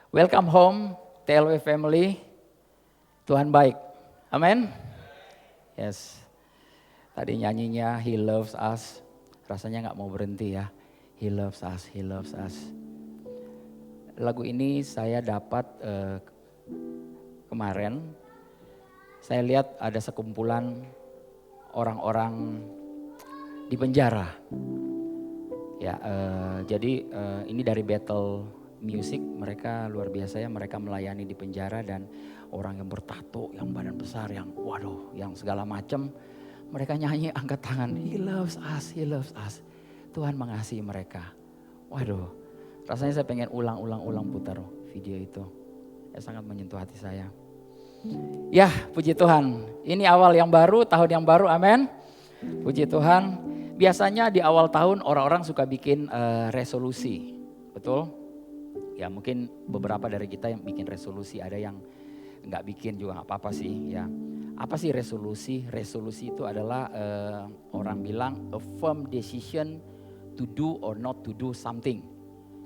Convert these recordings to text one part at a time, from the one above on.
Welcome home, TLW family. Tuhan baik. Amin. Yes. Tadi nyanyinya He loves us. Rasanya nggak mau berhenti ya. He loves us, He loves us. Lagu ini saya dapat kemarin. Saya lihat ada sekumpulan orang-orang di penjara. Ya, jadi ini dari Battle Music, mereka luar biasa ya, mereka melayani di penjara dan orang yang bertato, yang badan besar, yang waduh, yang segala macam, mereka nyanyi angkat tangan, He loves us, He loves us. Tuhan mengasihi mereka. Waduh, rasanya saya pengen ulang putar video itu. Ya, sangat menyentuh hati saya. Ya, puji Tuhan. Ini awal yang baru, tahun yang baru, amin. Puji Tuhan. Biasanya di awal tahun orang-orang suka bikin resolusi, betul? Ya mungkin beberapa dari kita yang bikin resolusi, ada yang nggak bikin juga nggak apa-apa sih ya. Apa sih resolusi? Resolusi itu adalah orang bilang a firm decision to do or not to do something.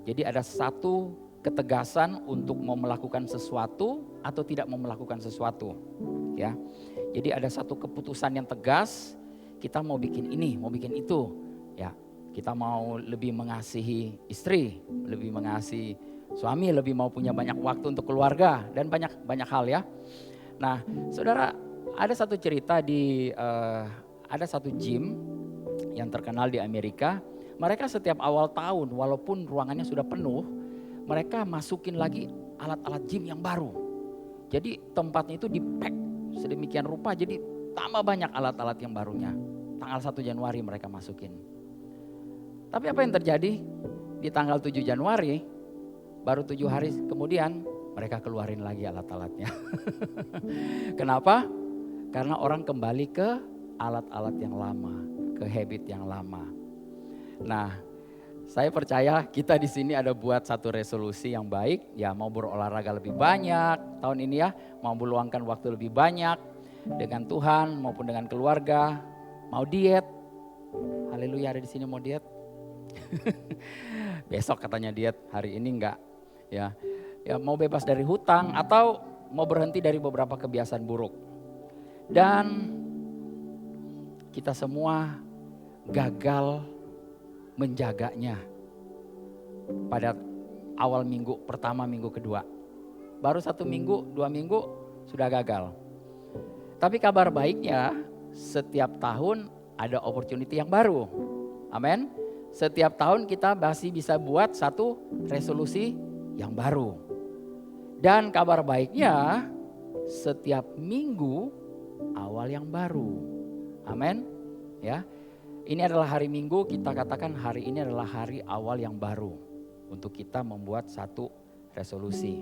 Jadi ada satu ketegasan untuk mau melakukan sesuatu atau tidak mau melakukan sesuatu. Ya, jadi ada satu keputusan yang tegas, kita mau bikin ini, mau bikin itu. Ya, kita mau lebih mengasihi istri, lebih mengasihi suami, lebih mau punya banyak waktu untuk keluarga dan banyak hal ya. Nah, saudara, ada satu cerita ada satu gym yang terkenal di Amerika. Mereka setiap awal tahun, walaupun ruangannya sudah penuh, mereka masukin lagi alat-alat gym yang baru. Jadi tempatnya itu di-pack sedemikian rupa, jadi tambah banyak alat-alat yang barunya. Tanggal 1 Januari mereka masukin. Tapi apa yang terjadi? Di tanggal 7 Januari, baru 7 hari kemudian mereka keluarin lagi alat-alatnya. Kenapa? Karena orang kembali ke alat-alat yang lama, ke habit yang lama. Nah, saya percaya kita di sini ada buat satu resolusi yang baik, ya mau berolahraga lebih banyak tahun ini ya, mau meluangkan waktu lebih banyak dengan Tuhan maupun dengan keluarga, mau diet. Haleluya, ada di sini mau diet. Besok katanya diet, hari ini enggak. Ya, mau bebas dari hutang atau mau berhenti dari beberapa kebiasaan buruk. Dan kita semua gagal menjaganya pada awal minggu pertama, minggu kedua. Baru 1 minggu, 2 minggu sudah gagal. Tapi kabar baiknya setiap tahun ada opportunity yang baru. Amin. Setiap tahun kita masih bisa buat satu resolusi yang baru. Dan kabar baiknya setiap minggu awal yang baru. Amin. Ya. Ini adalah hari Minggu, kita katakan hari ini adalah hari awal yang baru untuk kita membuat satu resolusi.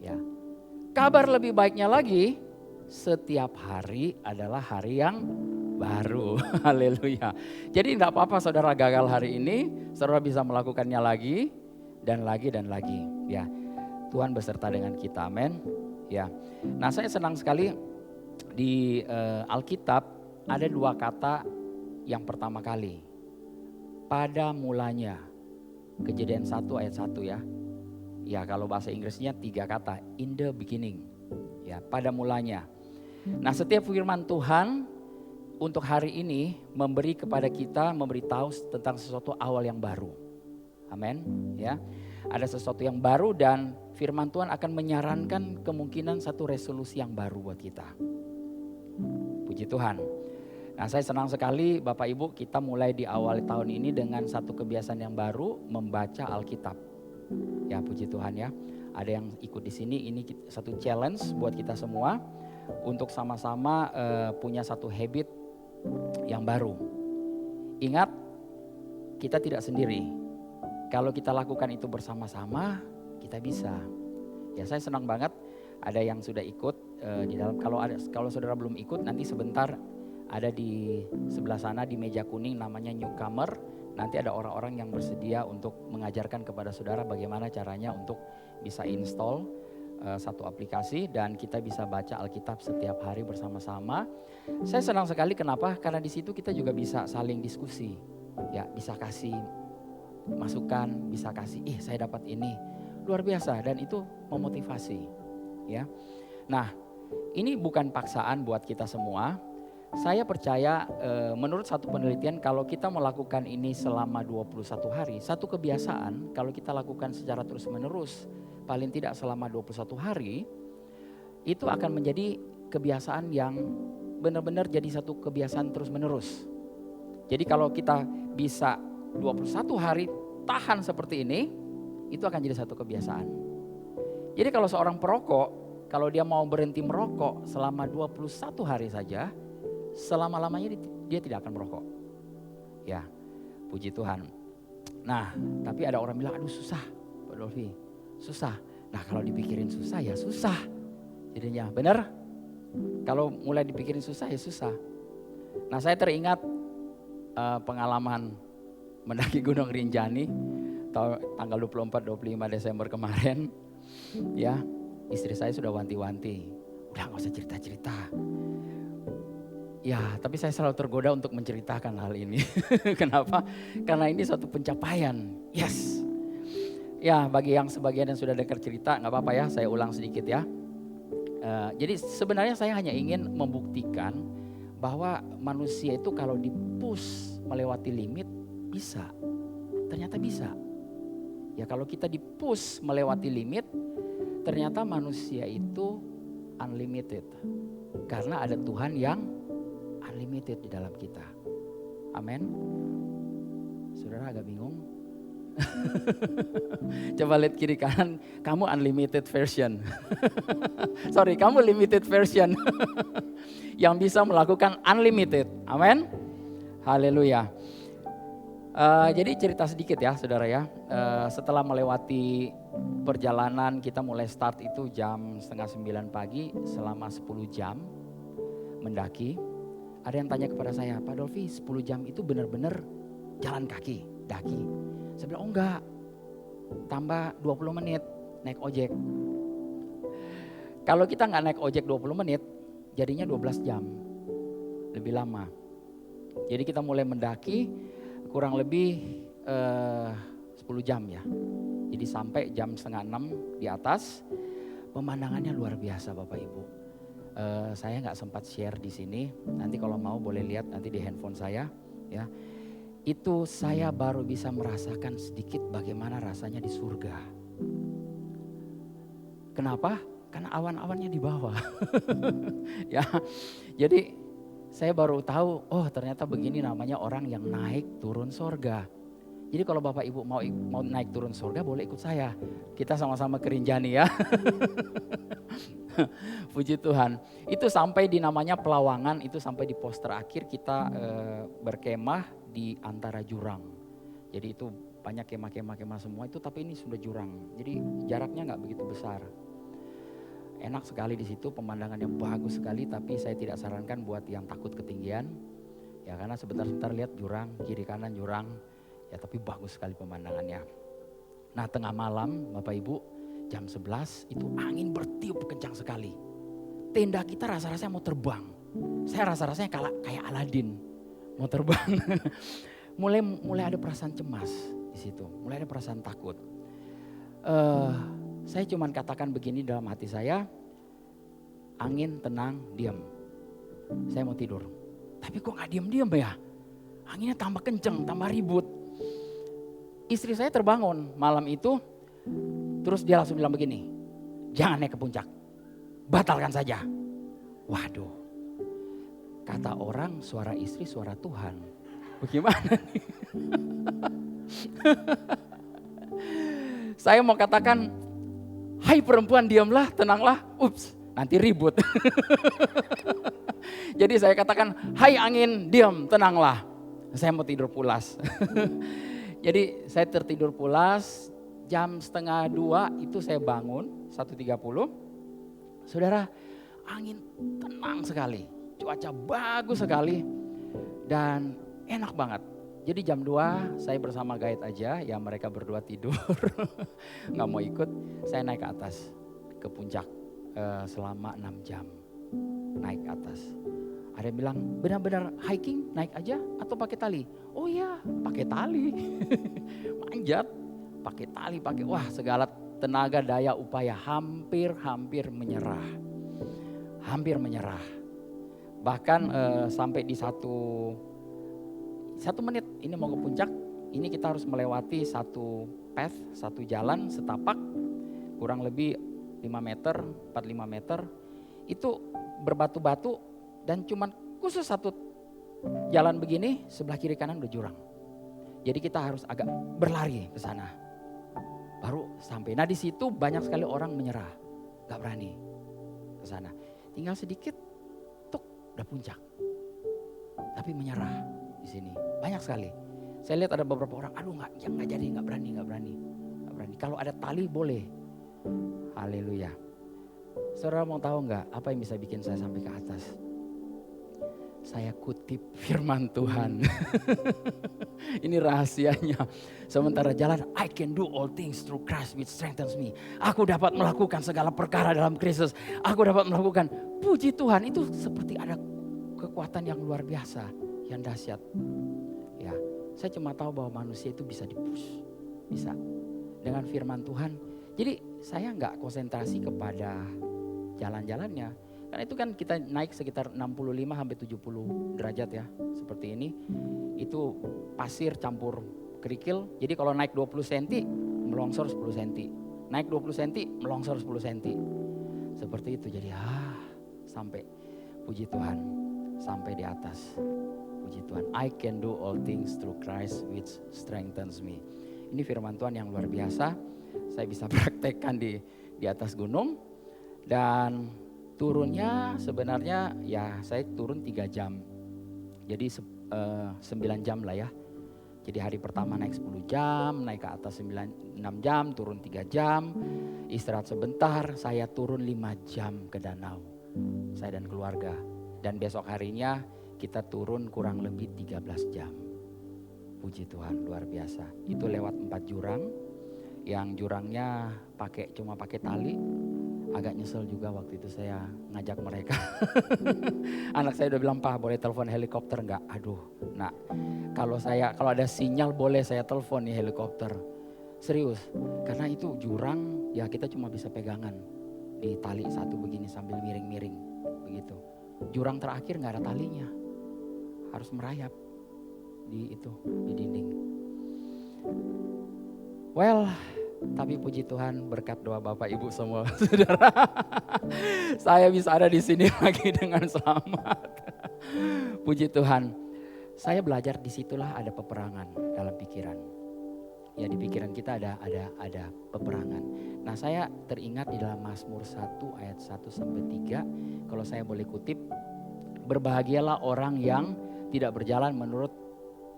Ya. Kabar lebih baiknya lagi, setiap hari adalah hari yang baru. Haleluya. Jadi tidak apa-apa saudara gagal hari ini, saudara bisa melakukannya lagi dan lagi dan lagi. Ya, Tuhan beserta dengan kita, amin. Ya. Nah, saya senang sekali di Alkitab ada 2 kata yang pertama kali. Pada mulanya. Kejadian 1 ayat 1 ya. Ya, kalau bahasa Inggrisnya 3 kata, in the beginning. Ya, pada mulanya. Nah, setiap firman Tuhan untuk hari ini memberi kepada kita, memberitahu tentang sesuatu awal yang baru. Amin. Ya. Ada sesuatu yang baru dan firman Tuhan akan menyarankan kemungkinan satu resolusi yang baru buat kita. Puji Tuhan. Nah, saya senang sekali Bapak Ibu kita mulai di awal tahun ini dengan satu kebiasaan yang baru, membaca Alkitab. Ya, puji Tuhan ya. Ada yang ikut di sini, ini satu challenge buat kita semua untuk sama-sama punya satu habit yang baru. Ingat, kita tidak sendiri. Kalau kita lakukan itu bersama-sama, kita bisa. Ya, saya senang banget ada yang sudah ikut di dalam. Kalau saudara belum ikut, nanti sebentar ada di sebelah sana di meja kuning namanya newcomer. Nanti ada orang-orang yang bersedia untuk mengajarkan kepada saudara bagaimana caranya untuk bisa install satu aplikasi dan kita bisa baca Alkitab setiap hari bersama-sama. Saya senang sekali kenapa? Karena di situ kita juga bisa saling diskusi. Ya, bisa kasih masukan, bisa kasih, saya dapat ini. luar biasa dan itu memotivasi, ya. Nah, ini bukan paksaan buat kita semua. Saya percaya menurut satu penelitian kalau kita melakukan ini selama 21 hari, satu kebiasaan kalau kita lakukan secara terus-menerus, paling tidak selama 21 hari, itu akan menjadi kebiasaan yang benar-benar jadi satu kebiasaan terus-menerus. Jadi kalau kita bisa 21 hari tahan seperti ini, itu akan jadi satu kebiasaan. Jadi kalau seorang perokok, kalau dia mau berhenti merokok selama 21 hari saja, selama-lamanya dia tidak akan merokok. Ya, puji Tuhan. Nah, tapi ada orang bilang, aduh susah Pak Dolfi, susah. Nah kalau dipikirin susah ya susah. Jadinya benar, kalau mulai dipikirin susah ya susah. Nah saya teringat pengalaman mendaki Gunung Rinjani tanggal 24-25 Desember kemarin. Ya, istri saya sudah wanti-wanti, udah gak usah cerita-cerita. Ya, tapi saya selalu tergoda untuk menceritakan hal ini. Kenapa? Karena ini suatu pencapaian. Yes. Ya, bagi yang sebagian yang sudah dengar cerita, nggak apa-apa ya, saya ulang sedikit ya. Jadi sebenarnya saya hanya ingin membuktikan bahwa manusia itu kalau di-push melewati limit bisa. Ternyata bisa. Ya, kalau kita di-push melewati limit, ternyata manusia itu unlimited. Karena ada Tuhan yang unlimited di dalam kita. Amin. Saudara agak bingung? Coba lihat kiri kanan, kamu unlimited version. Sorry, kamu limited version. Yang bisa melakukan unlimited. Amin. Haleluya. Jadi cerita sedikit ya saudara ya. Setelah melewati perjalanan, kita mulai start itu jam 8:30 pagi selama 10 jam mendaki. Ada yang tanya kepada saya, Pak Dolfi 10 jam itu benar-benar jalan kaki, daki. Saya bilang, oh enggak, tambah 20 menit naik ojek. Kalau kita nggak naik ojek 20 menit, jadinya 12 jam, lebih lama. Jadi kita mulai mendaki kurang lebih 10 jam ya. Jadi sampai jam 5:30 di atas, pemandangannya luar biasa Bapak Ibu. Saya nggak sempat share di sini. Nanti kalau mau boleh lihat nanti di handphone saya, ya. Itu saya baru bisa merasakan sedikit bagaimana rasanya di surga. Kenapa? Karena awan-awannya di bawah. Ya, jadi saya baru tahu, oh ternyata begini namanya orang yang naik turun surga. Jadi kalau Bapak Ibu mau naik turun surga boleh ikut saya. Kita sama-sama ke Rinjani ya. Puji Tuhan. Itu sampai di namanya Pelawangan, itu sampai di pos terakhir kita berkemah di antara jurang. Jadi itu banyak kemah-kemah semua itu, tapi ini sudah jurang. Jadi jaraknya nggak begitu besar. Enak sekali di situ, pemandangannya bagus sekali, tapi saya tidak sarankan buat yang takut ketinggian. Ya karena sebentar-sebentar lihat jurang, kiri kanan jurang. Ya tapi bagus sekali pemandangannya. Nah tengah malam Bapak Ibu, jam 11 itu angin bertiup kencang sekali. Tenda kita rasa-rasanya mau terbang. Saya rasa-rasanya kayak Aladin mau terbang. mulai ada perasaan cemas di situ, mulai ada perasaan takut. Saya cuma katakan begini dalam hati saya, angin tenang, diam. Saya mau tidur. Tapi kok gak diam-diam ya? Anginnya tambah kenceng, tambah ribut. Istri saya terbangun malam itu, terus dia langsung bilang begini, jangan naik ke puncak, batalkan saja. Waduh, kata orang suara istri suara Tuhan. Bagaimana nih? Saya mau katakan, hai perempuan diamlah, tenanglah, ups, nanti ribut. Jadi saya katakan, hai angin diam, tenanglah. Saya mau tidur pulas. Jadi saya tertidur pulas, jam 1:30 itu saya bangun, 1:30. Saudara, angin tenang sekali, cuaca bagus sekali dan enak banget. Jadi jam 2 saya bersama guide aja, ya mereka berdua tidur, nggak mau ikut. Saya naik ke atas, ke puncak selama 6 jam, naik ke atas. Ada yang bilang, benar-benar hiking naik aja atau pakai tali? Oh iya, pakai tali. Manjat, pakai tali, wah segala tenaga, daya, upaya, hampir menyerah. Hampir menyerah. Bahkan sampai di satu menit ini mau ke puncak, ini kita harus melewati satu path, satu jalan setapak, kurang lebih 5 meter, 4-5 meter. Itu berbatu-batu dan cuman khusus satu jalan begini, sebelah kiri kanan udah jurang. Jadi kita harus agak berlari ke sana. Baru sampai. Nah di situ banyak sekali orang menyerah, gak berani ke sana. Tinggal sedikit, udah puncak. Tapi menyerah di sini. Banyak sekali. Saya lihat ada beberapa orang, aduh nggak jadi, nggak berani. Kalau ada tali boleh. Haleluya. Saudara mau tahu nggak apa yang bisa bikin saya sampai ke atas? Saya kutip firman Tuhan. Ini rahasianya. Sementara jalan, I can do all things through Christ which strengthens me. Aku dapat melakukan segala perkara dalam Kristus. Aku dapat melakukan. Puji Tuhan, itu seperti ada kekuatan yang luar biasa, yang dahsyat. Ya, saya cuma tahu bahwa manusia itu bisa dipush, bisa dengan firman Tuhan. Jadi saya nggak konsentrasi kepada jalan-jalannya, karena itu kan kita naik sekitar 65 sampai 70 derajat ya, seperti ini. Itu pasir campur kerikil. Jadi kalau naik 20 cm melongsor 10 cm, naik 20 cm melongsor 10 cm. Seperti itu. Jadi sampai puji Tuhan, sampai di atas. Puji Tuhan, I can do all things through Christ which strengthens me. Ini firman Tuhan yang luar biasa. Saya bisa praktekkan di atas gunung. Dan turunnya sebenarnya ya saya turun 3 jam. Jadi 9 jam lah ya. Jadi hari pertama naik 10 jam, naik ke atas 6 jam, turun 3 jam. Istirahat sebentar, saya turun 5 jam ke danau. Saya dan keluarga. Dan besok harinya kita turun kurang lebih 13 jam. Puji Tuhan, luar biasa. Itu lewat 4 jurang. Yang jurangnya cuma pakai tali. Agak nyesel juga waktu itu saya ngajak mereka. Anak saya udah bilang, "Pak, boleh telepon helikopter enggak?" Aduh, nak, kalau ada sinyal boleh saya telepon nih helikopter. Serius, karena itu jurang ya kita cuma bisa pegangan di tali satu begini sambil miring-miring begitu. Jurang terakhir nggak ada talinya, harus merayap di dinding. Well, tapi puji Tuhan berkat doa Bapak Ibu semua saudara, saya bisa ada di sini lagi dengan selamat. Puji Tuhan, saya belajar disitulah ada peperangan dalam pikiran. Ya di pikiran kita ada peperangan. Nah saya teringat di dalam Mazmur 1 ayat 1-3, kalau saya boleh kutip, berbahagialah orang yang tidak berjalan menurut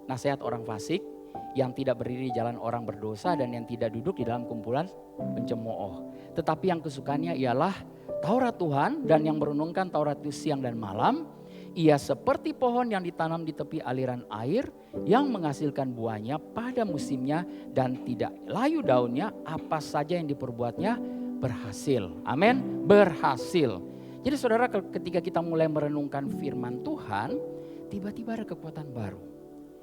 nasihat orang fasik, yang tidak berdiri di jalan orang berdosa, dan yang tidak duduk di dalam kumpulan pencemooh. Tetapi yang kesukaannya ialah Taurat Tuhan, dan yang merenungkan Taurat itu siang dan malam. Ia seperti pohon yang ditanam di tepi aliran air, yang menghasilkan buahnya pada musimnya dan tidak layu daunnya. Apa saja yang diperbuatnya berhasil. Amin, berhasil. Jadi saudara, ketika kita mulai merenungkan firman Tuhan, tiba-tiba ada kekuatan baru.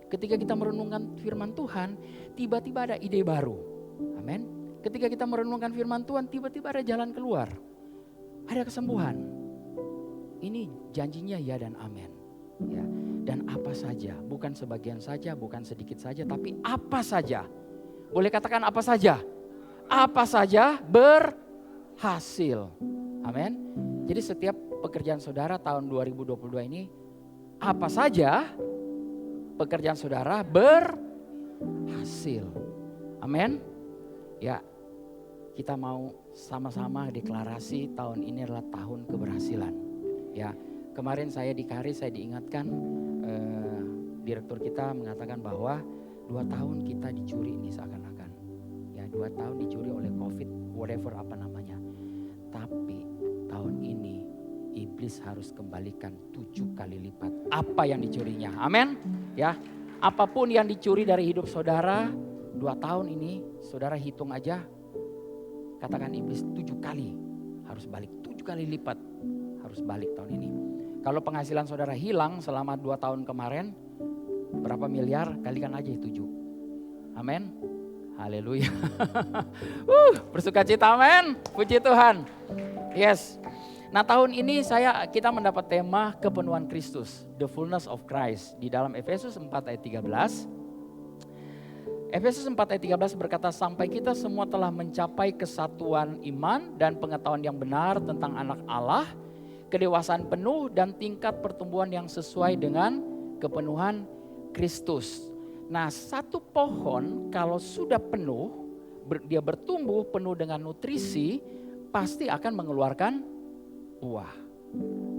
Ketika kita merenungkan firman Tuhan, tiba-tiba ada ide baru. Amin. Ketika kita merenungkan firman Tuhan, tiba-tiba ada jalan keluar. Ada kesembuhan. Ini janjinya ya dan amin. Ya, dan apa saja, bukan sebagian saja, bukan sedikit saja, tapi apa saja. Boleh katakan apa saja? Apa saja berhasil. Amin. Jadi setiap pekerjaan saudara tahun 2022 ini, apa saja pekerjaan saudara berhasil. Amin. Ya, kita mau sama-sama deklarasi tahun ini adalah tahun keberhasilan. Ya, kemarin saya di KARI saya diingatkan, direktur kita mengatakan bahwa 2 tahun kita dicuri ini seakan-akan. Ya, 2 tahun dicuri oleh COVID, whatever apa namanya. Tapi tahun ini iblis harus kembalikan 7 kali lipat apa yang dicurinya. Amin. Ya, apapun yang dicuri dari hidup saudara 2 tahun ini, saudara hitung aja, katakan iblis 7 kali harus balik, 7 kali lipat harus balik tahun ini. Kalau penghasilan saudara hilang selama 2 tahun kemarin, berapa miliar, kalikan aja 7. Amin. Haleluya. Bersukacita, amin. Puji Tuhan. Yes. Nah, tahun ini kita mendapat tema kepenuhan Kristus, the fullness of Christ, di dalam Efesus 4 ayat 13. Efesus 4 ayat 13 berkata, sampai kita semua telah mencapai kesatuan iman dan pengetahuan yang benar tentang anak Allah, kedewasaan penuh dan tingkat pertumbuhan yang sesuai dengan kepenuhan Kristus. Nah, satu pohon kalau sudah penuh, dia bertumbuh penuh dengan nutrisi, pasti akan mengeluarkan buah.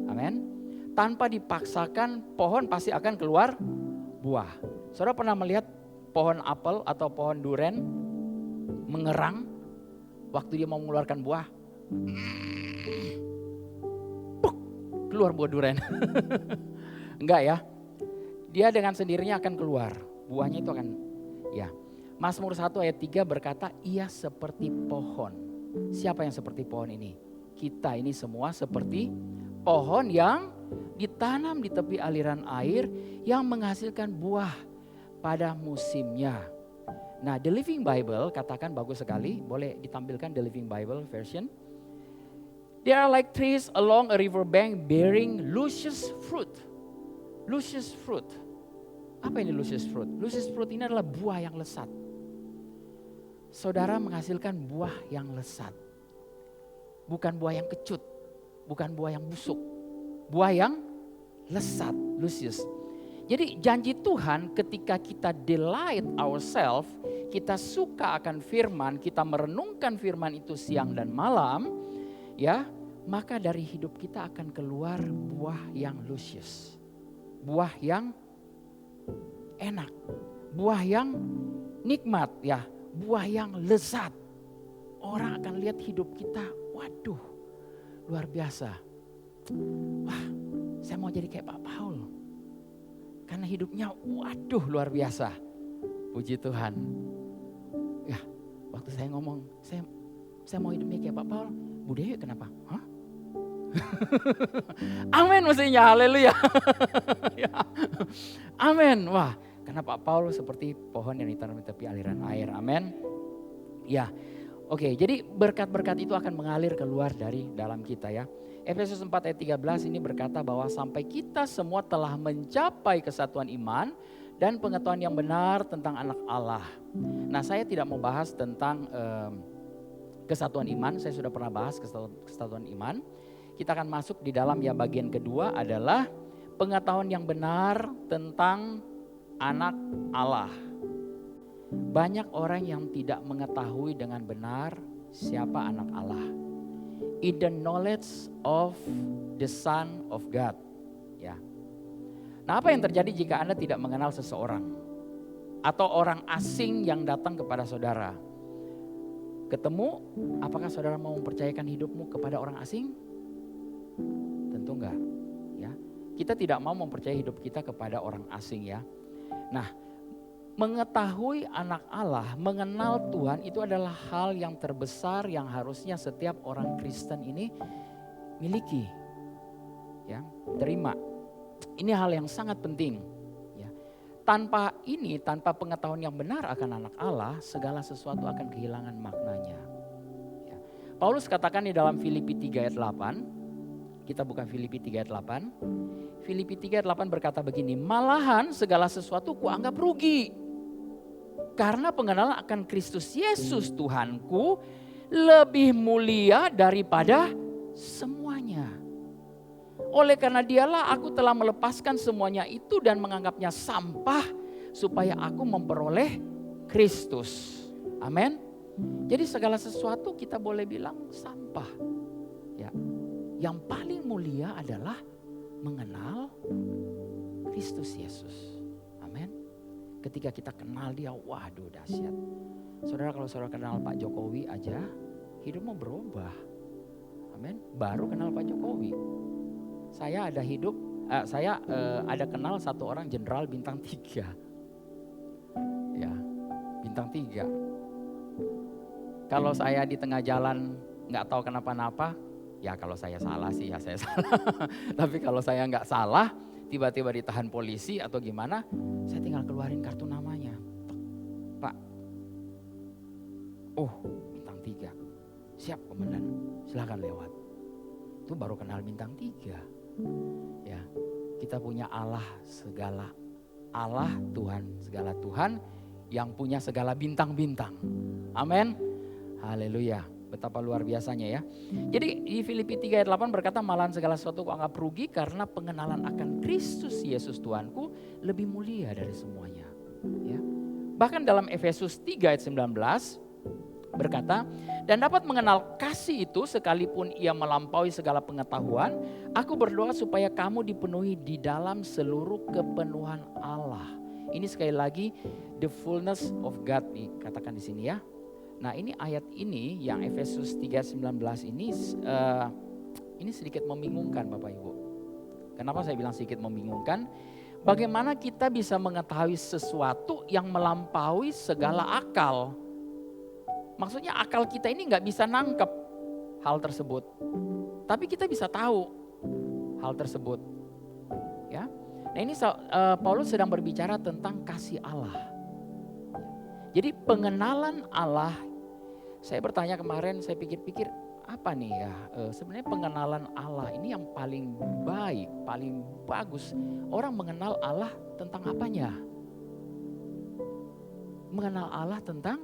Amin. Tanpa dipaksakan, pohon pasti akan keluar buah. Saudara pernah melihat pohon apel atau pohon duren mengerang waktu dia mau mengeluarkan buah? Keluar buah duren. Enggak ya. Dia dengan sendirinya akan keluar. Buahnya itu akan, ya. Mazmur 1 ayat 3 berkata, ia seperti pohon. Siapa yang seperti pohon ini? Kita ini semua seperti pohon yang ditanam di tepi aliran air yang menghasilkan buah pada musimnya. Nah, The Living Bible katakan bagus sekali. Boleh ditampilkan The Living Bible version. They are like trees along a river bank bearing luscious fruit. Luscious fruit. Apa ini luscious fruit? Luscious fruit ini adalah buah yang lesat. Saudara menghasilkan buah yang lesat. Bukan buah yang kecut. Bukan buah yang busuk. Buah yang lesat, luscious. Jadi janji Tuhan ketika kita delight ourselves, kita suka akan firman, kita merenungkan firman itu siang dan malam, ya, maka dari hidup kita akan keluar buah yang luscious. Buah yang enak, buah yang nikmat, ya, buah yang lezat. Orang akan lihat hidup kita, waduh, luar biasa. Wah, saya mau jadi kayak Pak Paul. Karena hidupnya, waduh, luar biasa. Puji Tuhan. Ya, waktu saya ngomong, saya mau hidupnya kayak Pak Paul. Bu Dewi kenapa? Hah? Amin mestinya, haleluya. Ya. Amin. Wah, karena Pak Paulus seperti pohon yang ditanam di tepi aliran air. Amin. Ya. Oke, jadi berkat-berkat itu akan mengalir keluar dari dalam kita ya. Efesus 4 ayat 13 ini berkata bahwa sampai kita semua telah mencapai kesatuan iman dan pengetahuan yang benar tentang anak Allah. Nah, saya tidak mau bahas tentang kesatuan iman, saya sudah pernah bahas kesatuan iman. Kita akan masuk di dalam ya bagian kedua adalah pengetahuan yang benar tentang anak Allah. Banyak orang yang tidak mengetahui dengan benar siapa anak Allah. In the knowledge of the Son of God. Ya. Nah, apa yang terjadi jika Anda tidak mengenal seseorang atau orang asing yang datang kepada saudara? Ketemu, apakah saudara mau mempercayakan hidupmu kepada orang asing? Tentu enggak. Ya. Kita tidak mau mempercayai hidup kita kepada orang asing ya. Nah, mengetahui anak Allah, mengenal Tuhan itu adalah hal yang terbesar yang harusnya setiap orang Kristen ini miliki. Ya, terima. Ini hal yang sangat penting. Ya. Tanpa ini, tanpa pengetahuan yang benar akan anak Allah, segala sesuatu akan kehilangan maknanya. Ya. Paulus katakan di dalam Filipi 3 ayat 8, kita buka Filipi 3 ayat 8. Filipi 3 ayat 8 berkata begini, malahan segala sesuatu kuanggap rugi. Karena pengenalan akan Kristus Yesus Tuhanku lebih mulia daripada semuanya. Oleh karena dialah aku telah melepaskan semuanya itu dan menganggapnya sampah supaya aku memperoleh Kristus. Amin. Jadi segala sesuatu kita boleh bilang sampah. Ya. Yang paling mulia adalah mengenal Kristus Yesus. Amin. Ketika kita kenal dia, waduh dahsyat. Saudara, kalau saudara kenal Pak Jokowi aja, hidupmu berubah. Amin. Baru kenal Pak Jokowi. Saya ada kenal satu orang jenderal bintang 3. Ya, bintang 3. Kalau saya di tengah jalan nggak tahu kenapa-napa, ya kalau saya salah sih ya saya salah. Tapi kalau saya nggak salah, tiba-tiba ditahan polisi atau gimana, saya tinggal keluarin kartu namanya. Pak, Oh, bintang 3. Siap komandan, silakan lewat. Itu baru kenal bintang 3. Ya, kita punya Allah segala, Allah Tuhan segala Tuhan yang punya segala bintang-bintang. Amin. Haleluya. Betapa luar biasanya ya. Jadi di Filipi 3 ayat 8 berkata, malahan segala sesuatu kuanggap rugi karena pengenalan akan Kristus Yesus Tuhanku lebih mulia dari semuanya. Ya. Bahkan dalam Efesus 3 ayat 19 berkata, dan dapat mengenal kasih itu sekalipun ia melampaui segala pengetahuan, aku berdoa supaya kamu dipenuhi di dalam seluruh kepenuhan Allah. Ini sekali lagi the fullness of God dikatakan di sini ya. Nah ini ayat ini yang Efesus 3:19 ini sedikit membingungkan Bapak Ibu. Kenapa saya bilang sedikit membingungkan? Bagaimana kita bisa mengetahui sesuatu yang melampaui segala akal? Maksudnya akal kita ini gak bisa nangkep hal tersebut. Tapi kita bisa tahu hal tersebut. Ya. Nah ini Paulus sedang berbicara tentang kasih Allah. Jadi pengenalan Allah, saya bertanya kemarin, saya pikir-pikir apa nih ya, sebenarnya pengenalan Allah ini yang paling baik, paling bagus. Orang mengenal Allah tentang apanya? Mengenal Allah tentang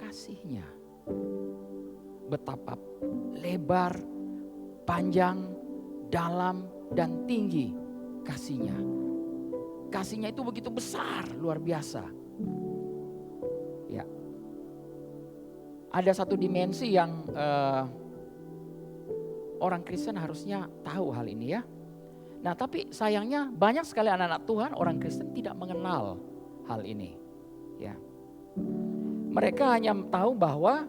kasih-Nya. Betapa lebar, panjang, dalam, dan tinggi kasih-Nya. Kasih-Nya itu begitu besar, luar biasa. Ya. Ada satu dimensi yang orang Kristen harusnya tahu hal ini ya. Nah tapi sayangnya banyak sekali anak-anak Tuhan orang Kristen tidak mengenal hal ini. Ya. Mereka hanya tahu bahwa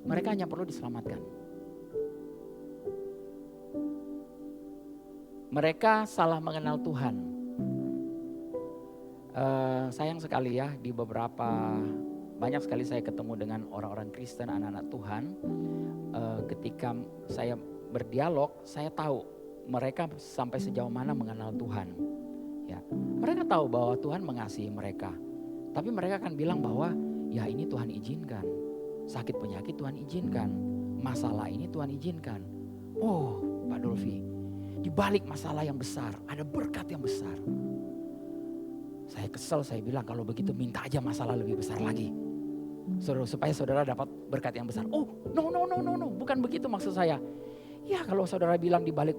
mereka hanya perlu diselamatkan. Mereka salah mengenal Tuhan. Sayang sekali ya di banyak sekali saya ketemu dengan orang-orang Kristen, anak-anak Tuhan. Ketika saya berdialog, saya tahu mereka sampai sejauh mana mengenal Tuhan. Ya, mereka tahu bahwa Tuhan mengasihi mereka. Tapi mereka akan bilang bahwa ya ini Tuhan izinkan. Sakit penyakit Tuhan izinkan. Masalah ini Tuhan izinkan. Oh Pak Dolfi, di balik masalah yang besar ada berkat yang besar. Saya kesel, saya bilang kalau begitu minta aja masalah lebih besar lagi. Supaya saudara dapat berkat yang besar. Oh no, bukan begitu maksud saya. Ya kalau saudara bilang di balik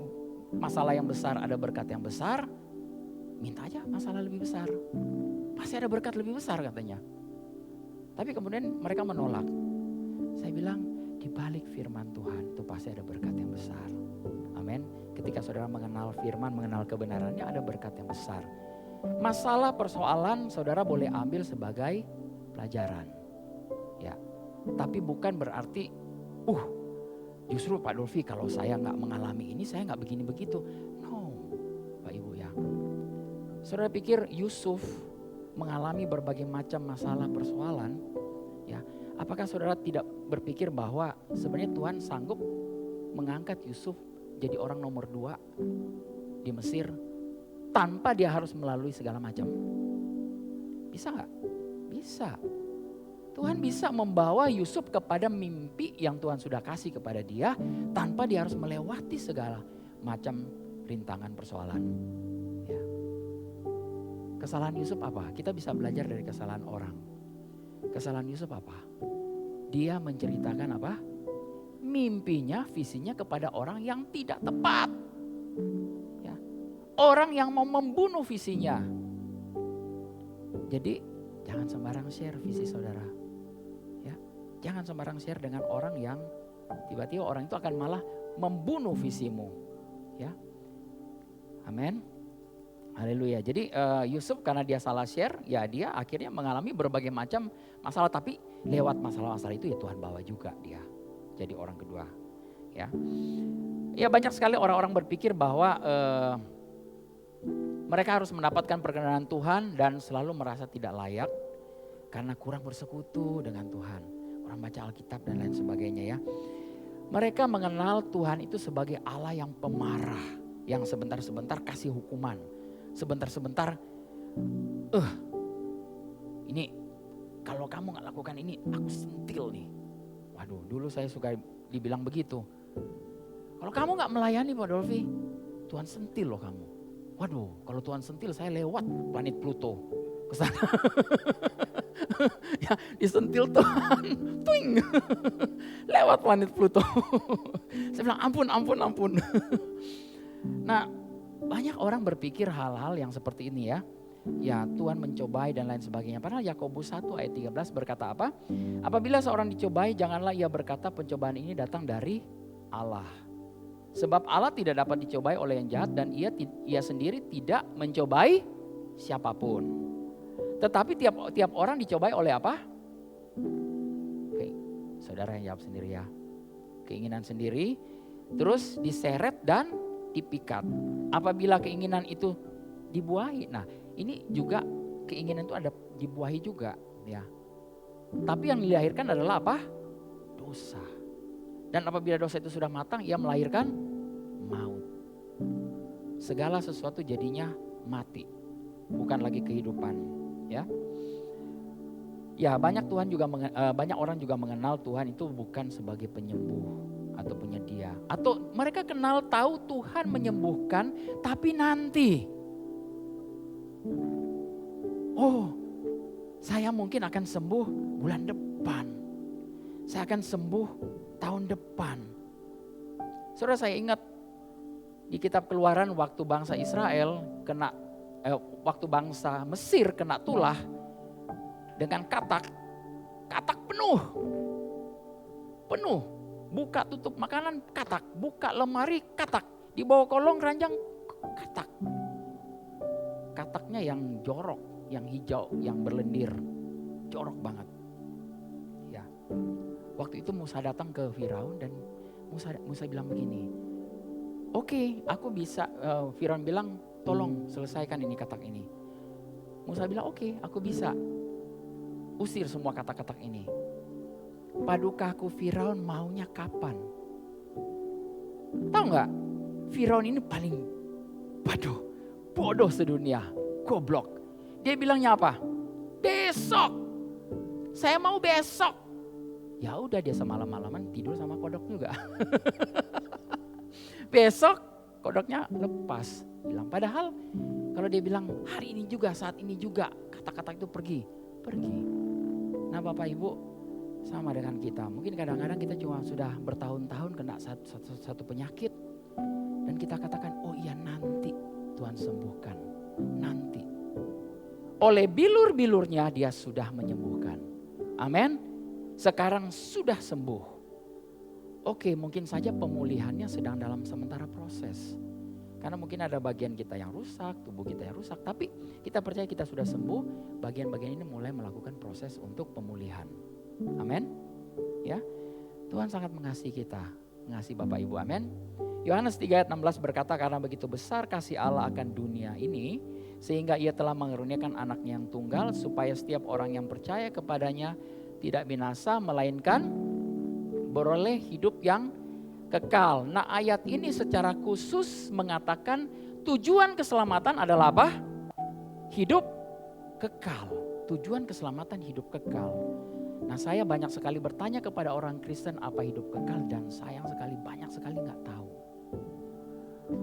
masalah yang besar ada berkat yang besar, minta aja masalah lebih besar. Pasti ada berkat lebih besar katanya. Tapi kemudian mereka menolak. Saya bilang di balik firman Tuhan itu pasti ada berkat yang besar. Amin. Ketika saudara mengenal firman, mengenal kebenarannya ada berkat yang besar. Masalah persoalan saudara boleh ambil sebagai pelajaran. Ya, tapi bukan berarti, justru Pak Dolfi kalau saya nggak mengalami ini saya nggak begini begitu. No, Pak Ibu ya. Saudara pikir Yusuf mengalami berbagai macam masalah persoalan, ya? Apakah saudara tidak berpikir bahwa sebenarnya Tuhan sanggup mengangkat Yusuf jadi orang nomor 2 di Mesir tanpa dia harus melalui segala macam? Bisa nggak? Bisa. Tuhan bisa membawa Yusuf kepada mimpi yang Tuhan sudah kasih kepada dia tanpa dia harus melewati segala macam rintangan persoalan. Ya. Kesalahan Yusuf apa? Kita bisa belajar dari kesalahan orang. Kesalahan Yusuf apa? Dia menceritakan apa? Mimpinya, visinya kepada orang yang tidak tepat. Ya. Orang yang mau membunuh visinya. Jadi jangan sembarang share visi saudara. Jangan sembarang share dengan orang yang tiba-tiba orang itu akan malah membunuh visimu. Ya, amin. Haleluya. Jadi Yusuf karena dia salah share, ya dia akhirnya mengalami berbagai macam masalah. Tapi lewat masalah-masalah itu ya Tuhan bawa juga dia jadi orang kedua. Ya banyak sekali orang-orang berpikir bahwa mereka harus mendapatkan perkenanan Tuhan dan selalu merasa tidak layak karena kurang bersekutu dengan Tuhan. Orang baca Alkitab dan lain sebagainya ya. Mereka mengenal Tuhan itu sebagai Allah yang pemarah. Yang sebentar-sebentar kasih hukuman. Sebentar-sebentar ini kalau kamu gak lakukan ini, aku sentil nih. Waduh, dulu saya suka dibilang begitu. Kalau kamu gak melayani Pak Dolfi, Tuhan sentil loh kamu. Waduh, kalau Tuhan sentil saya lewat planet Pluto ke sana. Ya, disentil Tuhan, tuing, lewat planet Pluto. Saya bilang ampun. Nah, banyak orang berpikir hal-hal yang seperti ini ya. Ya, Tuhan mencobai dan lain sebagainya. Padahal Yakobus 1 ayat 13 berkata apa? Apabila seorang dicobai, janganlah ia berkata pencobaan ini datang dari Allah. Sebab Allah tidak dapat dicobai oleh yang jahat dan ia sendiri tidak mencobai siapapun. Tetapi tiap orang dicobai oleh apa? Oke, saudara yang jawab sendiri ya. Keinginan sendiri, terus diseret dan dipikat. Apabila keinginan itu dibuahi. Nah, ini juga keinginan itu ada dibuahi juga ya. Tapi yang dilahirkan adalah apa? Dosa. Dan apabila dosa itu sudah matang, ia melahirkan maut. Segala sesuatu jadinya mati, bukan lagi kehidupan, ya. Ya, banyak orang juga mengenal Tuhan itu bukan sebagai penyembuh atau penyedia. Atau mereka kenal tahu Tuhan menyembuhkan, tapi nanti. Oh, saya mungkin akan sembuh bulan depan. Saya akan sembuh tahun depan. Saudara, saya ingat di kitab Keluaran waktu bangsa Israel waktu bangsa Mesir kena tulah dengan katak penuh. Buka tutup makanan katak, buka lemari katak, di bawah kolong ranjang katak. Kataknya yang jorok, yang hijau, yang berlendir, jorok banget. Ya, waktu itu Musa datang ke Firaun dan Musa bilang begini, oke, aku bisa. Firaun bilang, tolong selesaikan ini katak ini. Musa bilang, oke, aku bisa. Usir semua katak-katak ini. Padukahku Firaun maunya kapan? Tahu nggak? Firaun ini paling bodoh sedunia, goblok. Dia bilangnya apa? Besok. Saya mau besok. Ya udah, dia semalam-malaman tidur sama kodok juga. Besok kodoknya lepas. Bilang, padahal kalau dia bilang hari ini juga, saat ini juga, kata-kata itu pergi. Nah Bapak Ibu, sama dengan kita. Mungkin kadang-kadang kita cuma sudah bertahun-tahun kena satu penyakit. Dan kita katakan, oh iya nanti Tuhan sembuhkan. Nanti. Oleh bilur-bilurnya dia sudah menyembuhkan. Amin. Sekarang sudah sembuh. Oke, mungkin saja pemulihannya sedang dalam sementara proses. Karena mungkin ada bagian kita yang rusak, tubuh kita yang rusak. Tapi kita percaya kita sudah sembuh, bagian-bagian ini mulai melakukan proses untuk pemulihan. Amin. Ya, Tuhan sangat mengasihi kita, mengasihi Bapak Ibu. Amin. Yohanes 3 ayat 16 berkata, karena begitu besar kasih Allah akan dunia ini, sehingga ia telah mengaruniakan anaknya yang tunggal, supaya setiap orang yang percaya kepadanya tidak binasa, melainkan beroleh hidup yang kekal. Nah, ayat ini secara khusus mengatakan tujuan keselamatan adalah apa? Hidup kekal. Tujuan keselamatan hidup kekal. Nah, saya banyak sekali bertanya kepada orang Kristen apa hidup kekal, dan sayang sekali banyak sekali nggak tahu.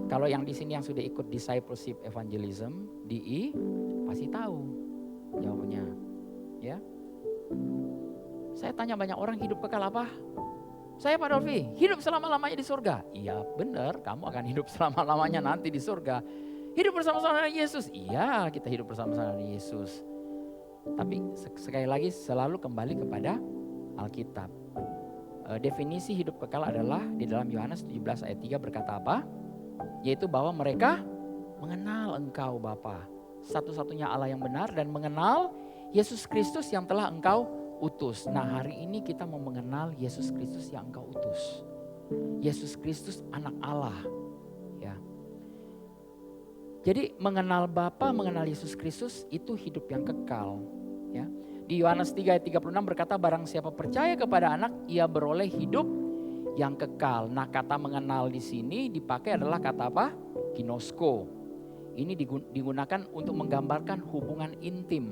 Kalau yang di sini yang sudah ikut discipleship evangelism, DI, pasti tahu jawabannya. Ya. Saya tanya banyak orang hidup kekal apa? Saya Pak Dolfi, hidup selama-lamanya di surga. Iya benar, kamu akan hidup selama-lamanya nanti di surga. Hidup bersama-sama dengan Yesus. Iya, kita hidup bersama-sama dengan Yesus. Tapi sekali lagi selalu kembali kepada Alkitab. Definisi hidup kekal adalah di dalam Yohanes 17 ayat 3 berkata apa? Yaitu bahwa mereka mengenal Engkau Bapa, satu-satunya Allah yang benar, dan mengenal Yesus Kristus yang telah Engkau utus. Nah, hari ini kita mau mengenal Yesus Kristus yang Engkau utus. Yesus Kristus anak Allah. Ya. Jadi mengenal Bapa, mengenal Yesus Kristus itu hidup yang kekal. Ya. Di Yohanes 3 ayat 36 berkata, barang siapa percaya kepada anak, ia beroleh hidup yang kekal. Nah, kata mengenal di sini dipakai adalah kata apa? Ginosko. Ini digunakan untuk menggambarkan hubungan intim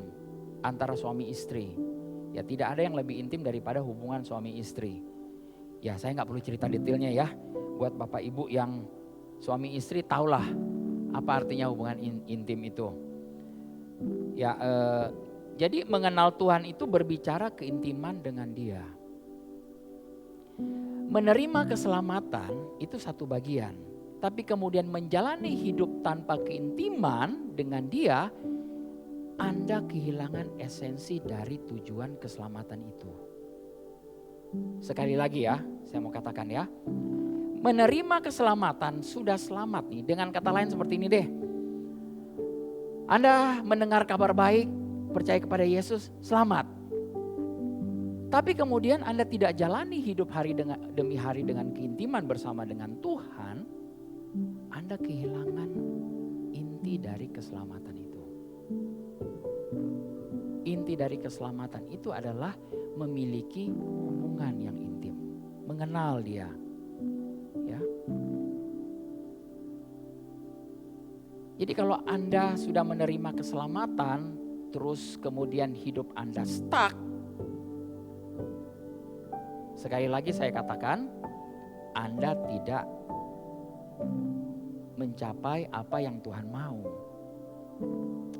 antara suami istri. Ya tidak ada yang lebih intim daripada hubungan suami istri. Ya saya nggak perlu cerita detailnya ya. Buat bapak ibu yang suami istri tahulah apa artinya hubungan intim itu. Ya jadi mengenal Tuhan itu berbicara keintiman dengan Dia. Menerima keselamatan itu satu bagian. Tapi kemudian menjalani hidup tanpa keintiman dengan Dia, Anda kehilangan esensi dari tujuan keselamatan itu. Sekali lagi ya, saya mau katakan ya. Menerima keselamatan sudah selamat nih. Dengan kata lain seperti ini deh. Anda mendengar kabar baik, percaya kepada Yesus, selamat. Tapi kemudian Anda tidak jalani hidup hari demi hari dengan keintiman bersama dengan Tuhan, Anda kehilangan inti dari keselamatan itu. Inti dari keselamatan itu adalah memiliki hubungan yang intim, mengenal Dia. Ya. Jadi kalau Anda sudah menerima keselamatan, terus kemudian hidup Anda stuck, sekali lagi saya katakan, Anda tidak mencapai apa yang Tuhan mau,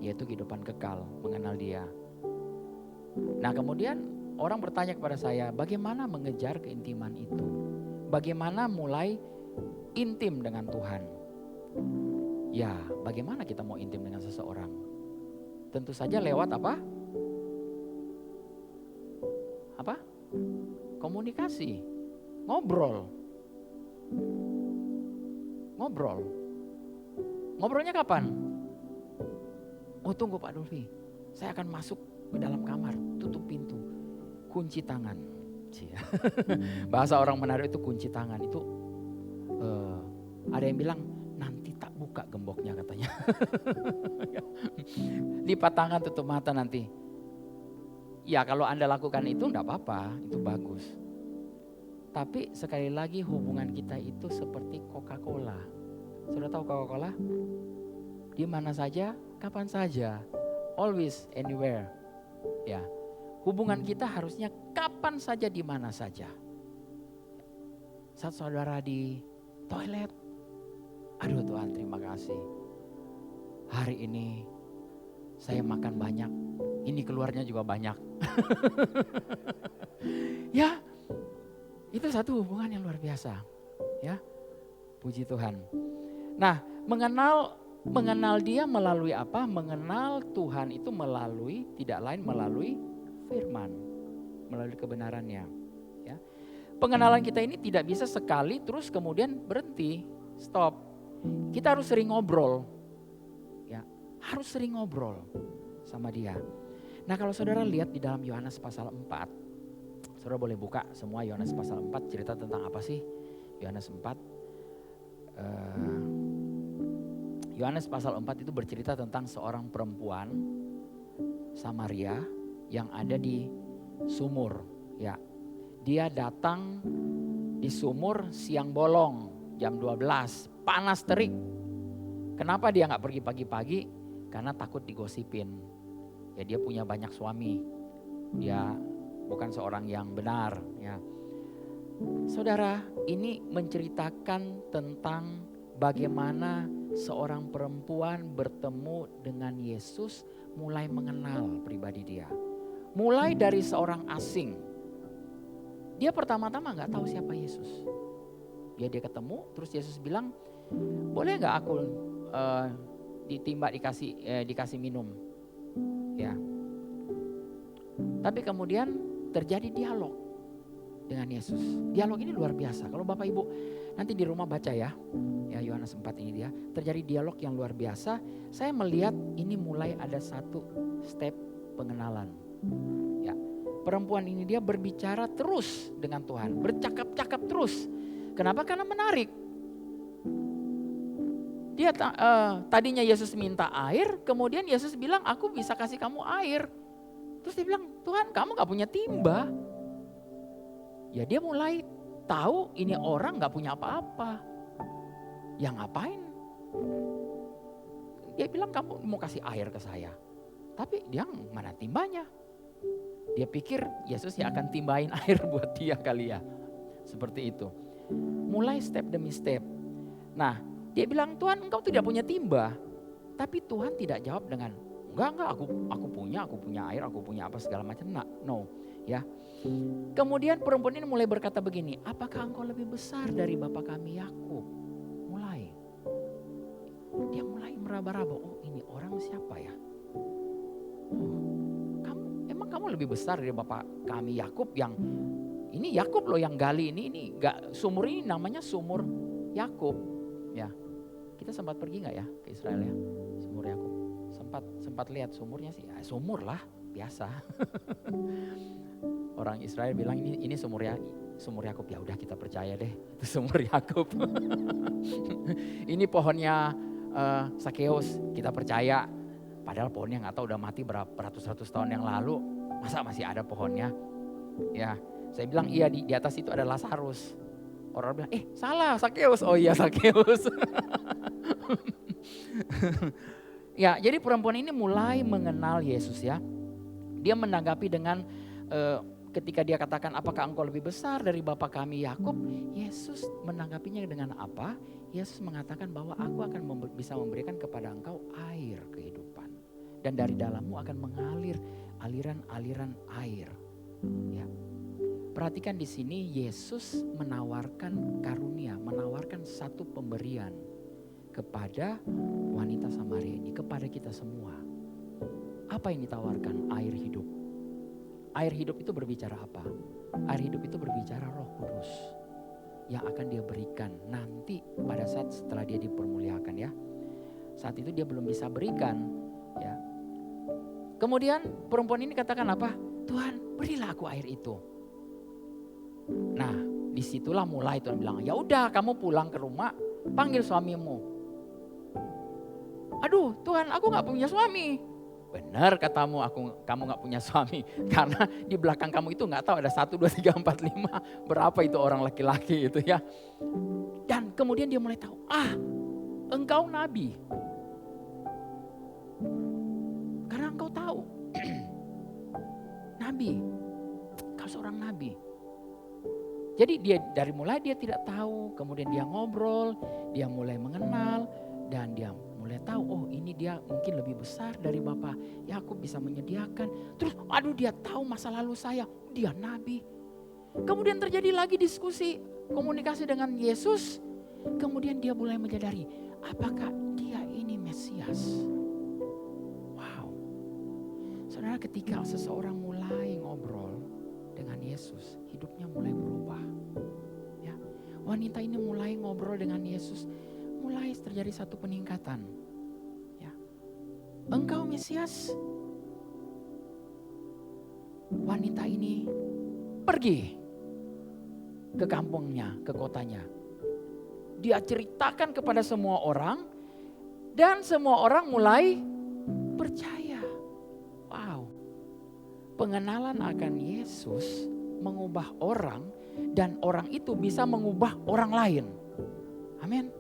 yaitu kehidupan kekal, mengenal Dia. Nah kemudian orang bertanya kepada saya, bagaimana mengejar keintiman itu? Bagaimana mulai intim dengan Tuhan? Ya, bagaimana kita mau intim dengan seseorang? Tentu saja lewat apa? Apa? Komunikasi, ngobrol. Ngobrolnya kapan? Oh tunggu Pak Dolfi, saya akan masuk ke dalam kamar, tutup pintu, kunci tangan. Bahasa orang Manado itu kunci tangan itu. Ada yang bilang nanti tak buka gemboknya katanya. Lipat tangan, tutup mata nanti. Ya kalau Anda lakukan itu enggak apa-apa, itu bagus. Tapi sekali lagi hubungan kita itu seperti Coca-Cola. Sudah tahu Coca-Cola? Di mana saja, kapan saja, always, anywhere. Ya, hubungan kita harusnya kapan saja, di mana saja. Saat saudara di toilet, aduh Tuhan terima kasih. Hari ini saya makan banyak, ini keluarnya juga banyak. Ya, itu satu hubungan yang luar biasa. Ya, puji Tuhan. Nah, mengenal Dia melalui apa? Mengenal Tuhan itu melalui, tidak lain melalui firman, melalui kebenarannya. Ya. Pengenalan kita ini tidak bisa sekali terus kemudian berhenti, stop. Kita harus sering ngobrol. Ya, harus sering ngobrol sama Dia. Nah, kalau saudara lihat di dalam Yohanes pasal 4, saudara boleh buka semua Yohanes pasal 4, cerita tentang apa sih? Yohanes 4. Yohanes pasal 4 itu bercerita tentang seorang perempuan Samaria yang ada di sumur. Ya, dia datang di sumur siang bolong jam 12, panas terik. Kenapa dia nggak pergi pagi-pagi? Karena takut digosipin. Ya dia punya banyak suami. Dia bukan seorang yang benar. Ya, saudara, ini menceritakan tentang bagaimana seorang perempuan bertemu dengan Yesus, mulai mengenal pribadi dia. Mulai dari seorang asing. Dia pertama-tama gak tahu siapa Yesus. Dia ketemu, terus Yesus bilang, boleh gak aku ditimba dikasih minum? Ya. Tapi kemudian terjadi dialog dengan Yesus. Dialog ini luar biasa. Kalau Bapak Ibu nanti di rumah baca ya Yohanes 4 ini dia. Terjadi dialog yang luar biasa. Saya melihat ini mulai ada satu step pengenalan. Ya, perempuan ini dia berbicara terus dengan Tuhan. Bercakap-cakap terus. Kenapa? Karena menarik. Dia tadinya Yesus minta air. Kemudian Yesus bilang aku bisa kasih kamu air. Terus dia bilang Tuhan kamu gak punya timba. Ya dia mulai tahu ini orang gak punya apa-apa. Ya ngapain? Dia bilang kamu mau kasih air ke saya. Tapi dia mana timbanya. Dia pikir Yesus ya akan timbahin air buat dia kali ya. Seperti itu. Mulai step demi step. Nah, dia bilang, Tuhan engkau tidak punya timba. Tapi Tuhan tidak jawab dengan, enggak aku punya air, aku punya apa segala macam. No, ya. Kemudian perempuan ini mulai berkata begini, apakah engkau lebih besar dari bapa kami Yakub? Mulai. Dia mulai meraba-raba, oh ini orang siapa ya? Emang kamu lebih besar dari bapak kami Yakub yang ini Yakub loh yang gali ini enggak, sumur ini namanya sumur Yakub, ya. Kita sempat pergi nggak ya ke Israel ya, sumur Yakub? Sempat lihat sumurnya sih, ya, sumur lah biasa. Orang Israel bilang ini sumur Yakub, ya udah kita percaya deh itu sumur Yakub. Ini pohonnya Sakeus, kita percaya. Padahal pohonnya nggak tahu udah mati beratus-ratus tahun yang lalu, masa masih ada pohonnya? Ya, saya bilang iya di atas itu ada Lazarus. Orang bilang, salah Sakeus. Oh iya Sakeus. Ya, jadi perempuan ini mulai mengenal Yesus ya. Dia menanggapi dengan ketika dia katakan apakah engkau lebih besar dari bapa kami Yakub? Yesus menanggapinya dengan apa? Yesus mengatakan bahwa aku akan bisa memberikan kepada engkau air kehidupan. Dan dari dalammu akan mengalir aliran-aliran air. Ya. Perhatikan di sini Yesus menawarkan karunia, menawarkan satu pemberian kepada wanita Samaria ini, kepada kita semua. Apa yang ditawarkan? Air hidup. Air hidup itu berbicara apa? Air hidup itu berbicara Roh Kudus yang akan dia berikan nanti pada saat setelah dia dipermuliakan ya. Saat itu dia belum bisa berikan ya. Kemudian perempuan ini katakan apa? Tuhan, berilah aku air itu. Nah, disitulah mulai Tuhan bilang, ya udah kamu pulang ke rumah, panggil suamimu. Aduh Tuhan, aku gak punya suami. Benar katamu, kamu gak punya suami. Karena di belakang kamu itu gak tahu ada 1, 2, 3, 4, 5. Berapa itu orang laki-laki itu ya. Dan kemudian dia mulai tahu, engkau nabi. Karena engkau tahu. Nabi, kau seorang nabi. Jadi dari mulai dia tidak tahu, kemudian dia ngobrol, dia mulai mengenal. Dan dia mulai tahu, oh ini dia mungkin lebih besar dari Bapak Yakub bisa menyediakan. Terus dia tahu masa lalu saya, dia nabi. Kemudian terjadi lagi diskusi, komunikasi dengan Yesus. Kemudian dia mulai menyadari, apakah dia ini Mesias? Wow. Saudara, ketika seseorang mulai ngobrol dengan Yesus, hidupnya mulai berubah. Ya. Wanita ini mulai ngobrol dengan Yesus. Mulai terjadi satu peningkatan. Ya. Engkau Mesias. Wanita ini pergi ke kampungnya, ke kotanya. Dia ceritakan kepada semua orang dan semua orang mulai percaya. Wow. Pengenalan akan Yesus mengubah orang dan orang itu bisa mengubah orang lain. Amin.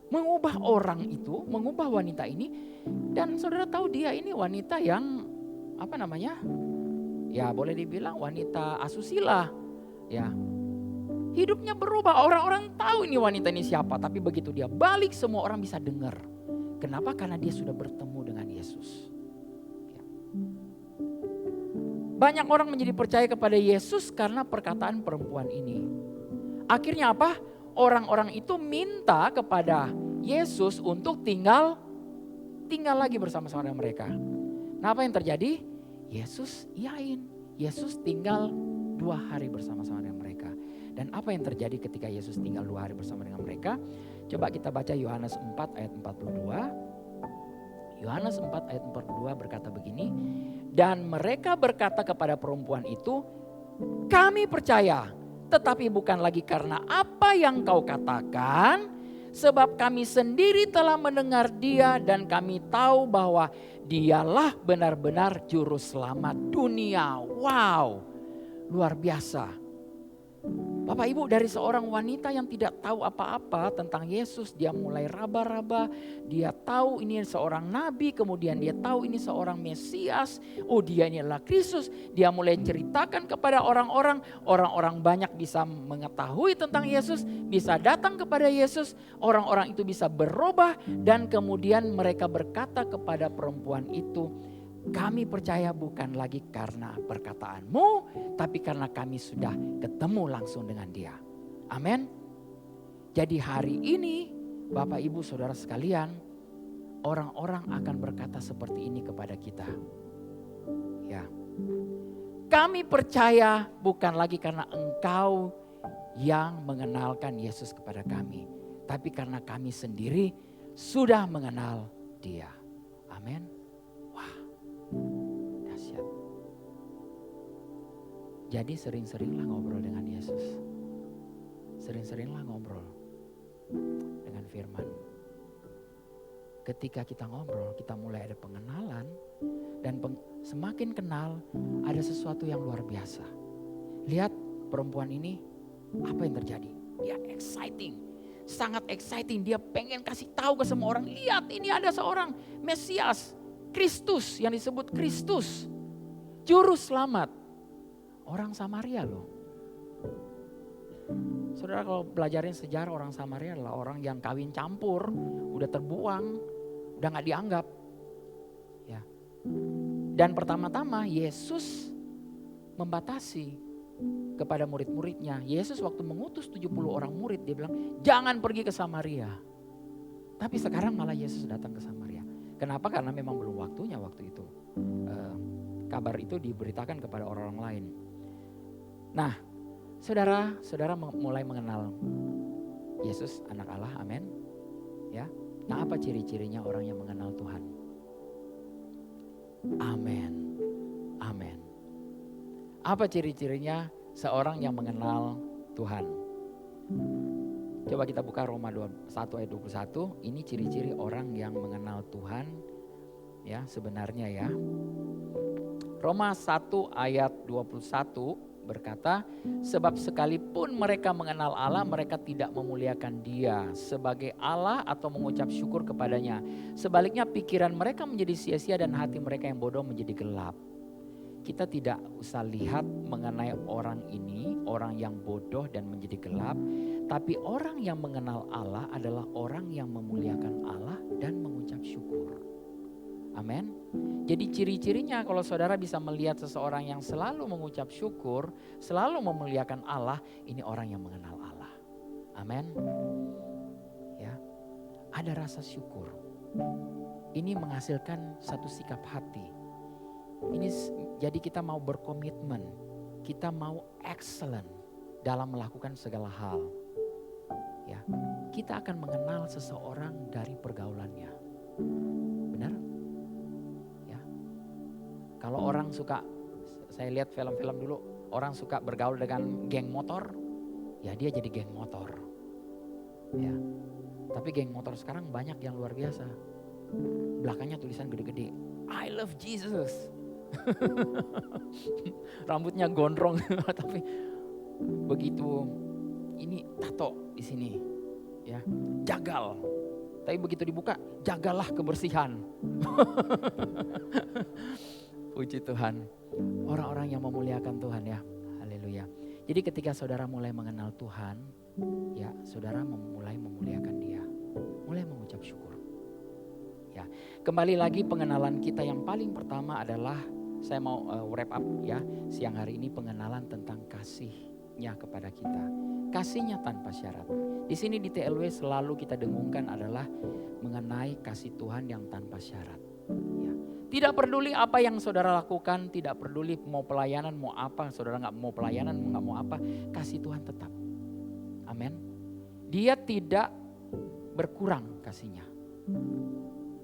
Mengubah orang itu, mengubah wanita ini. Dan saudara tahu dia ini wanita yang ya boleh dibilang wanita asusila. Ya, hidupnya berubah, orang-orang tahu ini wanita ini siapa. Tapi begitu dia balik semua orang bisa dengar. Kenapa? Karena dia sudah bertemu dengan Yesus. Ya. Banyak orang menjadi percaya kepada Yesus karena perkataan perempuan ini. Akhirnya apa? Orang-orang itu minta kepada Yesus untuk tinggal lagi bersama-sama dengan mereka. Nah, apa yang terjadi? Yesus iyain. Yesus tinggal 2 hari bersama-sama dengan mereka. Dan apa yang terjadi ketika Yesus tinggal 2 hari bersama dengan mereka? Coba kita baca Yohanes 4 ayat 42. Yohanes 4 ayat 42 berkata begini. Dan mereka berkata kepada perempuan itu, kami percaya. Tetapi bukan lagi karena apa yang kau katakan, sebab kami sendiri telah mendengar dia dan kami tahu bahwa dialah benar-benar juru selamat dunia. Wow, luar biasa. Bapak Ibu, dari seorang wanita yang tidak tahu apa-apa tentang Yesus, dia mulai raba-raba, dia tahu ini seorang nabi, kemudian dia tahu ini seorang Mesias, oh dia ini adalah Kristus. Dia mulai ceritakan kepada orang-orang, orang-orang banyak bisa mengetahui tentang Yesus, bisa datang kepada Yesus, orang-orang itu bisa berubah dan kemudian mereka berkata kepada perempuan itu, kami percaya bukan lagi karena perkataanmu, tapi karena kami sudah ketemu langsung dengan dia. Amin. Jadi hari ini Bapak Ibu Saudara sekalian, orang-orang akan berkata seperti ini kepada kita. Ya. Kami percaya bukan lagi karena engkau yang mengenalkan Yesus kepada kami, tapi karena kami sendiri sudah mengenal dia. Amin. Dahsyat. Jadi sering-seringlah ngobrol dengan Yesus. Sering-seringlah ngobrol dengan firman. Ketika kita ngobrol, kita mulai ada pengenalan. Dan semakin kenal, ada sesuatu yang luar biasa. Lihat perempuan ini, apa yang terjadi? Dia exciting. Sangat exciting. Dia pengen kasih tahu ke semua orang. Lihat, ini ada seorang Mesias. Kristus, yang disebut Kristus, juru selamat, orang Samaria loh. Saudara kalau pelajarin sejarah, orang Samaria adalah orang yang kawin campur, udah terbuang, udah gak dianggap. Ya. Dan pertama-tama Yesus membatasi kepada murid-muridnya. Yesus waktu mengutus 70 orang murid, dia bilang jangan pergi ke Samaria. Tapi sekarang malah Yesus datang ke Samaria. Kenapa? Karena memang belum waktunya waktu itu. Kabar itu diberitakan kepada orang-orang lain. Nah, saudara mulai mengenal Yesus anak Allah, amin. Ya. Nah, apa ciri-cirinya orang yang mengenal Tuhan? Amin. Amin. Apa ciri-cirinya seorang yang mengenal Tuhan? Coba kita buka Roma 1 ayat 21. Ini ciri-ciri orang yang mengenal Tuhan. Ya, sebenarnya ya. Roma 1 ayat 21 berkata, sebab sekalipun mereka mengenal Allah, mereka tidak memuliakan Dia sebagai Allah atau mengucap syukur kepadanya. Sebaliknya pikiran mereka menjadi sia-sia dan hati mereka yang bodoh menjadi gelap. Kita tidak usah lihat mengenai orang ini, orang yang bodoh dan menjadi gelap. Tapi orang yang mengenal Allah adalah orang yang memuliakan Allah dan mengucap syukur. Amin. Jadi ciri-cirinya kalau saudara bisa melihat seseorang yang selalu mengucap syukur, selalu memuliakan Allah, ini orang yang mengenal Allah. Amin. Ya. Ada rasa syukur. Ini menghasilkan satu sikap hati. Ini jadi kita mau berkomitmen, kita mau excellent dalam melakukan segala hal. Ya, kita akan mengenal seseorang dari pergaulannya. Benar? Ya. Kalau orang suka, saya lihat film-film dulu, orang suka bergaul dengan geng motor, ya dia jadi geng motor. Ya. Tapi geng motor sekarang banyak yang luar biasa. Belakangnya tulisan gede-gede, I love Jesus. Rambutnya gondrong tapi begitu ini tato di sini ya, jagal. Tapi begitu dibuka, jagalah kebersihan. Puji Tuhan. Orang-orang yang memuliakan Tuhan ya. Haleluya. Jadi ketika saudara mulai mengenal Tuhan, ya saudara mulai memuliakan Dia. Mulai mengucap syukur. Ya, kembali lagi pengenalan kita yang paling pertama adalah saya mau wrap up ya siang hari ini, pengenalan tentang kasihnya kepada kita. Kasihnya tanpa syarat. Di sini di TLW selalu kita dengungkan adalah mengenai kasih Tuhan yang tanpa syarat. Ya. Tidak peduli apa yang saudara lakukan, tidak peduli mau pelayanan mau apa, saudara nggak mau pelayanan nggak mau apa, kasih Tuhan tetap. Amin. Dia tidak berkurang kasihnya.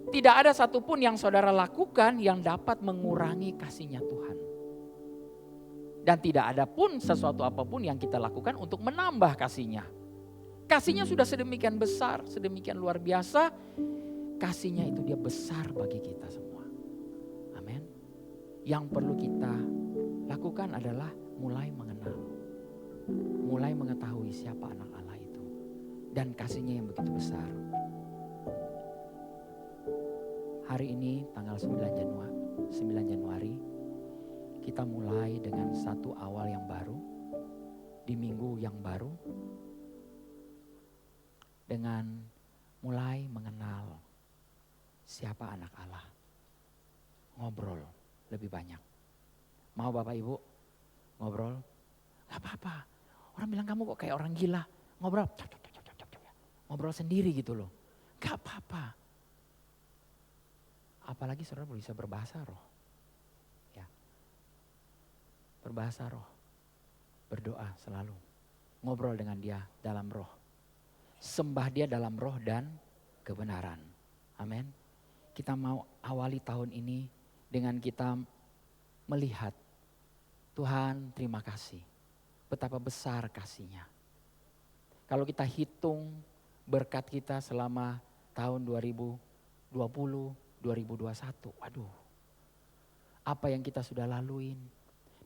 Tidak ada satupun yang saudara lakukan yang dapat mengurangi kasihnya Tuhan. Dan tidak ada pun sesuatu apapun yang kita lakukan untuk menambah kasihnya. Kasihnya sudah sedemikian besar, sedemikian luar biasa. Kasihnya itu dia besar bagi kita semua. Amin. Yang perlu kita lakukan adalah mulai mengenal. mulai mengetahui siapa anak Allah itu. Dan kasihnya yang begitu besar. Hari ini tanggal 9 Januari, kita mulai dengan satu awal yang baru, di minggu yang baru, dengan mulai mengenal siapa anak Allah. Ngobrol lebih banyak. Mau Bapak Ibu ngobrol? Gak apa-apa. Orang bilang kamu kok kayak orang gila. Ngobrol. Ngobrol sendiri gitu loh. Gak apa-apa. Apalagi saudara bisa berbahasa roh. Ya. Berbahasa roh. Berdoa selalu. Ngobrol dengan dia dalam roh. Sembah dia dalam roh dan kebenaran. Amin. Kita mau awali tahun ini dengan kita melihat Tuhan terima kasih. Betapa besar kasih-Nya. Kalau kita hitung berkat kita selama tahun 2020, 2021. Waduh. Apa yang kita sudah laluin.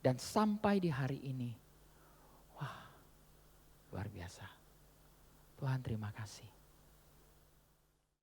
Dan sampai di hari ini. Wah, luar biasa. Tuhan terima kasih.